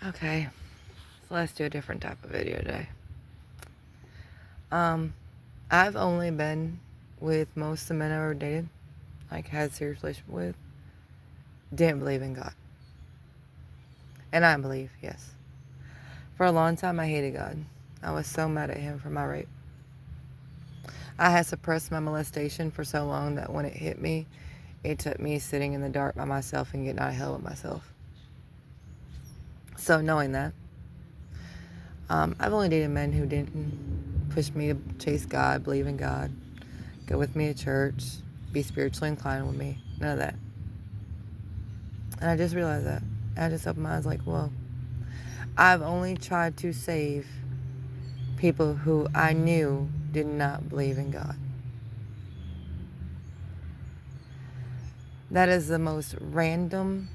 Okay, so let's do a different type of video today. I've only been with most of the men I ever dated, like had a serious relationship with, didn't believe in God. And I believe, yes. For a long time, I hated God. I was so mad at him for my rape. I had suppressed my molestation for so long that when it hit me, it took me sitting in the dark by myself and getting out of hell with myself. So knowing that, I've only dated men who didn't push me to chase God, believe in God, go with me to church, be spiritually inclined with me. None of that. And I just realized that. I just opened my eyes like, whoa. I've only tried to save people who I knew did not believe in God. That is the most random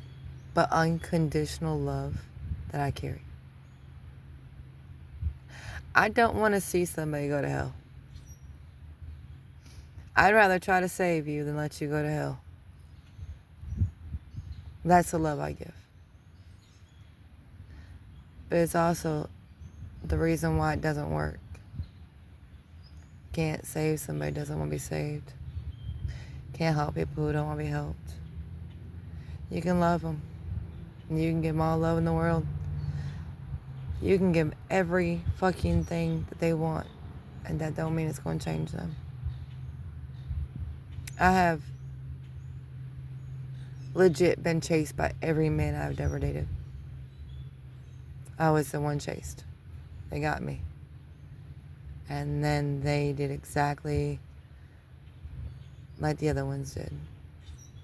but unconditional love that I carry. I don't want to see somebody go to hell. I'd rather try to save you than let you go to hell. That's the love I give. But it's also the reason why it doesn't work. Can't save somebody who doesn't want to be saved. Can't help people who don't want to be helped. You can love them. And you can give them all love in the world. You can give them every fucking thing that they want. And that don't mean it's going to change them. I have legit been chased by every man I've ever dated. I was the one chased. They got me. And then they did exactly like the other ones did.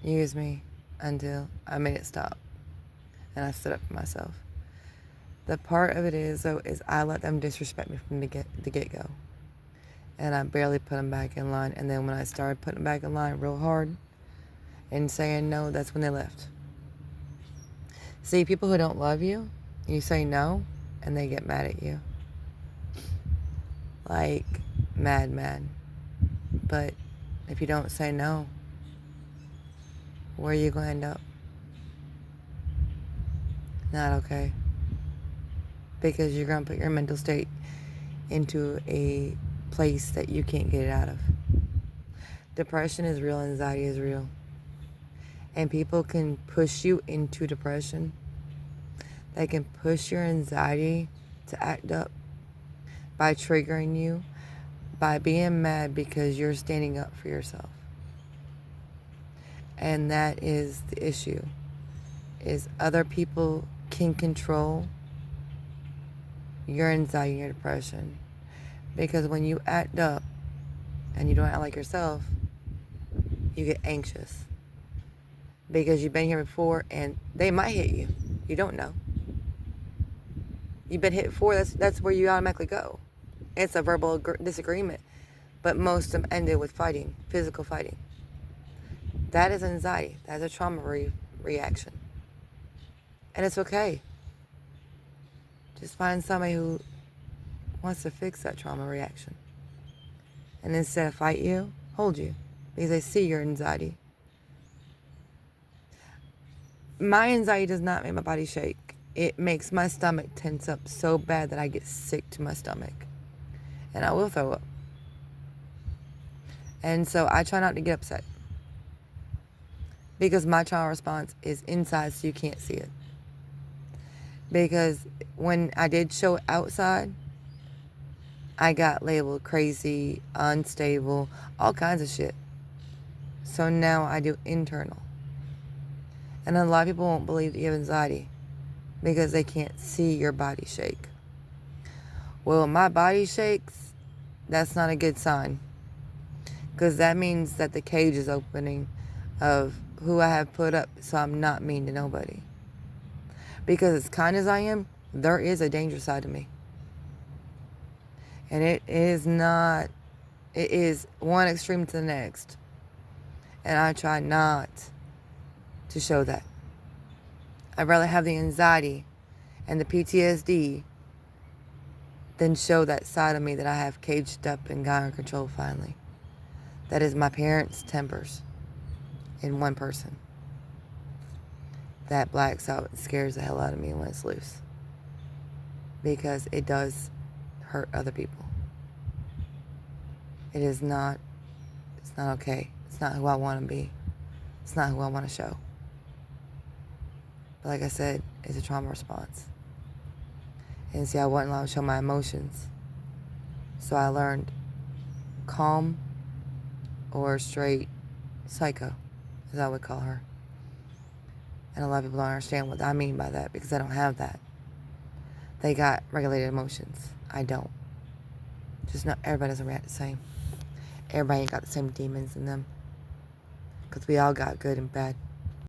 Used me until I made it stop. And I stood up for myself. The part of it is, though, is I let them disrespect me from the get-go. And I barely put them back in line. And then when I started putting them back in line real hard and saying no, that's when they left. See, people who don't love you, you say no, and they get mad at you. Like, mad. But if you don't say no, where are you going to end up? Not okay. Because you're going to put your mental state into a place that you can't get it out of. Depression is real, anxiety is real. And people can push you into depression. They can push your anxiety to act up by triggering you, by being mad because you're standing up for yourself. And that is the issue, is other people can control your anxiety and your depression. Because when you act up and you don't act like yourself, you get anxious. Because you've been here before and they might hit you. You don't know. You've been hit before, that's where you automatically go. It's a verbal disagreement. But most of them ended with fighting, physical fighting. That is anxiety. That's a trauma reaction. And it's okay. Just find somebody who wants to fix that trauma reaction. And instead of fight you, hold you. Because they see your anxiety. My anxiety does not make my body shake. It makes my stomach tense up so bad that I get sick to my stomach. And I will throw up. And so I try not to get upset. Because my trauma response is inside so you can't see it. Because when I did show outside, I got labeled crazy, unstable, all kinds of shit. So now I do internal. And a lot of people won't believe that you have anxiety because they can't see your body shake. Well, when my body shakes, that's not a good sign. Because that means that the cage is opening of who I have put up, so I'm not mean to nobody. Because as kind as I am, there is a dangerous side to me. And it is one extreme to the next. And I try not to show that. I'd rather have the anxiety and the PTSD than show that side of me that I have caged up and got under control finally. That is my parents' tempers in one person. That blacks out and scares the hell out of me when it's loose. because it does hurt other people. It's not okay. It's not who I want to be. It's not who I want to show. But like I said, it's a trauma response. And see, I wasn't allowed to show my emotions. So I learned calm or straight psycho, as I would call her. And a lot of people don't understand what I mean by that because I don't have that. They got regulated emotions. I don't. Just not everybody doesn't react the same. Everybody ain't got the same demons in them. Because we all got good and bad.